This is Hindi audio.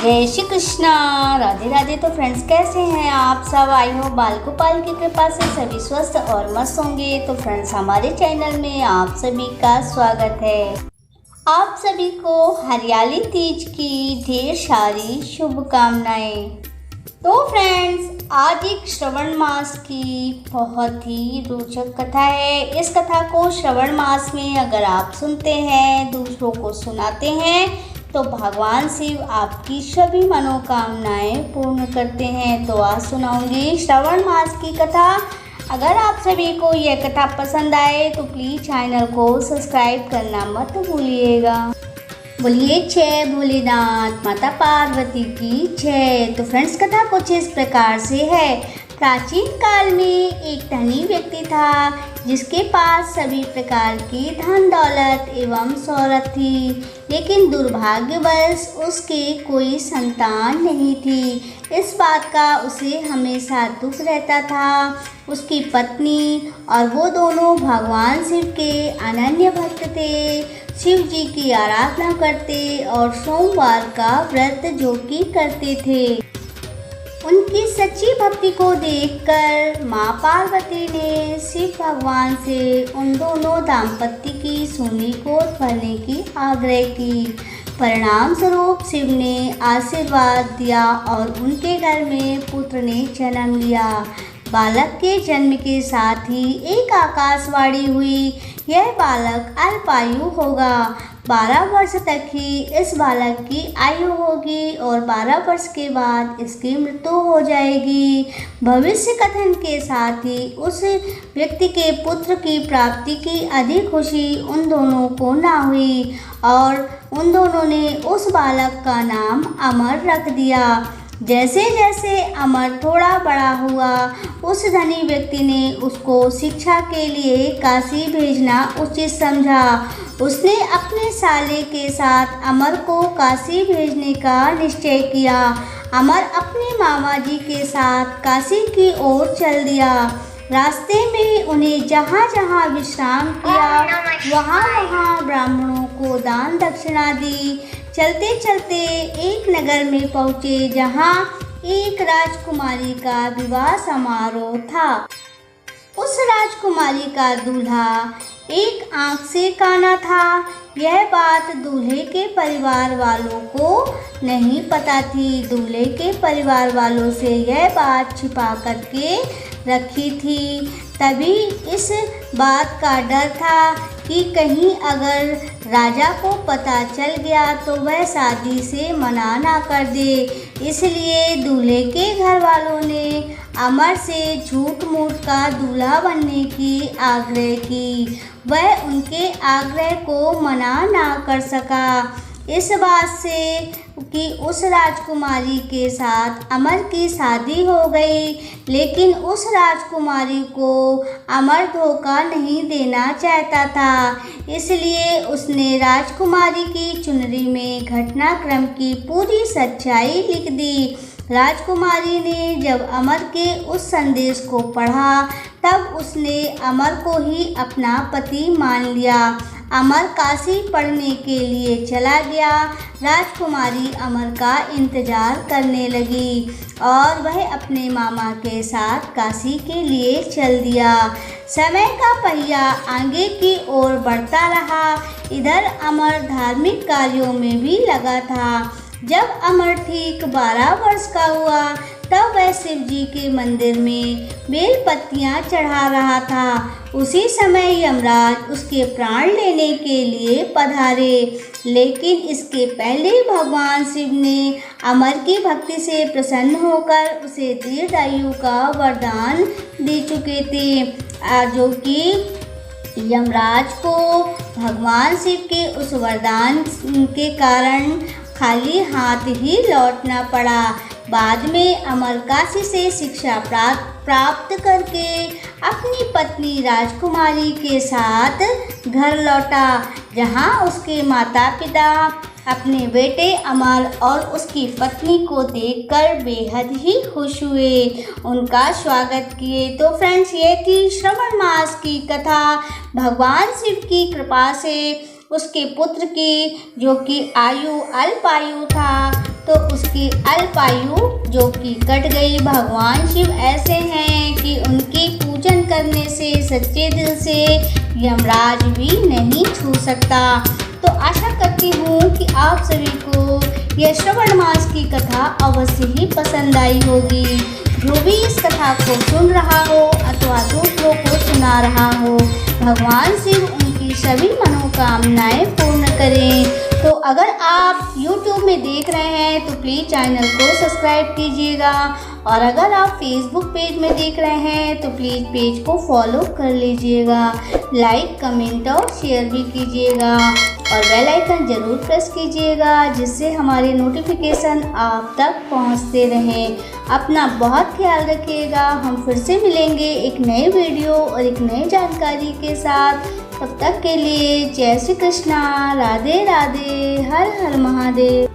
जय श्री कृष्णा। राधे राधे। तो फ्रेंड्स, कैसे हैं आप सब? आई हो बाल गोपाल की कृपा से सभी स्वस्थ और मस्त होंगे। तो फ्रेंड्स, हमारे चैनल में आप सभी का स्वागत है। आप सभी को हरियाली तीज की ढेर सारी शुभकामनाएं। तो फ्रेंड्स, आज एक श्रवण मास की बहुत ही रोचक कथा है। इस कथा को श्रवण मास में अगर आप सुनते हैं, दूसरों को सुनाते हैं, तो भगवान शिव आपकी सभी मनोकामनाएं पूर्ण करते हैं। तो आज सुनाऊंगी श्रवण मास की कथा। अगर आप सभी को यह कथा पसंद आए तो प्लीज़ चैनल को सब्सक्राइब करना मत भूलिएगा। बोलिए जय भोलेनाथ, माता पार्वती की जय। तो फ्रेंड्स, कथा कुछ इस प्रकार से है। प्राचीन काल में एक धनी व्यक्ति था जिसके पास सभी प्रकार की धन दौलत एवं शोहरत थी, लेकिन दुर्भाग्यवश उसके कोई संतान नहीं थी। इस बात का उसे हमेशा दुख रहता था। उसकी पत्नी और वो दोनों भगवान शिव के अनन्य भक्त थे। शिव जी की आराधना करते और सोमवार का व्रत जो कि करते थे। उनकी सच्ची भक्ति को देखकर माँ पार्वती ने शिव भगवान से उन दोनों दाम्पत्य की सूनी गोद भरने की आग्रह की। परिणाम स्वरूप शिव ने आशीर्वाद दिया और उनके घर में पुत्र ने जन्म लिया। बालक के जन्म के साथ ही एक आकाशवाणी हुई, यह बालक अल्पायु होगा। 12 वर्ष तक ही इस बालक की आयु होगी और 12 वर्ष के बाद इसकी मृत्यु हो जाएगी। भविष्य कथन के साथ ही उस व्यक्ति के पुत्र की प्राप्ति की अधिक खुशी उन दोनों को ना हुई और उन दोनों ने उस बालक का नाम अमर रख दिया। जैसे जैसे अमर थोड़ा बड़ा हुआ, उस धनी व्यक्ति ने उसको शिक्षा के लिए काशी भेजना उचित समझा। उसने अपने साले के साथ अमर को काशी भेजने का निश्चय किया। अमर अपने मामा जी के साथ काशी की ओर चल दिया। रास्ते में उन्हें जहाँ जहाँ विश्राम किया, वहाँ वहाँ ब्राह्मणों को दान दक्षिणा दी। चलते चलते एक नगर में पहुँचे जहाँ एक राजकुमारी का विवाह समारोह था। उस राजकुमारी का दूल्हा एक आँख से काना था। यह बात दूल्हे के परिवार वालों को नहीं पता थी। दूल्हे के परिवार वालों से यह बात छिपा करके रखी थी। तभी इस बात का डर था कि कहीं अगर राजा को पता चल गया तो वह शादी से मना ना कर दे। इसलिए दूल्हे के घर वालों ने अमर से झूठ मूठ का दूल्हा बनने की आग्रह की। वह उनके आग्रह को मना ना कर सका। इस बात से कि उस राजकुमारी के साथ अमर की शादी हो गई, लेकिन उस राजकुमारी को अमर धोखा नहीं देना चाहता था। इसलिए उसने राजकुमारी की चुनरी में घटनाक्रम की पूरी सच्चाई लिख दी। राजकुमारी ने जब अमर के उस संदेश को पढ़ा, तब उसने अमर को ही अपना पति मान लिया। अमर काशी पढ़ने के लिए चला गया। राजकुमारी अमर का इंतजार करने लगी और वह अपने मामा के साथ काशी के लिए चल दिया। समय का पहिया आगे की ओर बढ़ता रहा। इधर अमर धार्मिक कार्यों में भी लगा था। जब अमर ठीक 12 वर्ष का हुआ, तब वह शिव जी के मंदिर में बेल पत्तियाँ चढ़ा रहा था। उसी समय यमराज उसके प्राण लेने के लिए पधारे, लेकिन इसके पहले भगवान शिव ने अमर की भक्ति से प्रसन्न होकर उसे दीर्घायु का वरदान दे चुके थे, जो कि यमराज को भगवान शिव के उस वरदान के कारण खाली हाथ ही लौटना पड़ा। बाद में अमर काशी से शिक्षा प्राप्त करके अपनी पत्नी राजकुमारी के साथ घर लौटा, जहां उसके माता पिता अपने बेटे अमर और उसकी पत्नी को देखकर बेहद ही खुश हुए, उनका स्वागत किए। तो फ्रेंड्स, ये थी श्रवण मास की कथा। भगवान शिव की कृपा से उसके पुत्र की, जो कि अल्पायु था, तो उसकी अल्पायु जो कि कट गई। भगवान शिव ऐसे हैं कि उनकी पूजन करने से सच्चे दिल से यमराज भी नहीं छू सकता। तो आशा करती हूँ कि आप सभी को यह श्रावण मास की कथा अवश्य ही पसंद आई होगी। जो भी इस कथा को सुन रहा हो अथवा दूसरों को सुना रहा हो, भगवान शिव उनकी सभी मनोकामनाएं पूर्ण करें। तो अगर आप YouTube में देख रहे हैं तो प्लीज़ चैनल को सब्सक्राइब कीजिएगा, और अगर आप Facebook पेज में देख रहे हैं तो प्लीज़ पेज को फॉलो कर लीजिएगा। लाइक, कमेंट और शेयर भी कीजिएगा, और बेल आइकन ज़रूर प्रेस कीजिएगा जिससे हमारे नोटिफिकेशन आप तक पहुंचते रहें। अपना बहुत ख्याल रखिएगा। हम फिर से मिलेंगे एक नए वीडियो और एक नई जानकारी के साथ। तब तक के लिए जय श्री कृष्णा, राधे राधे, हर हर महादेव।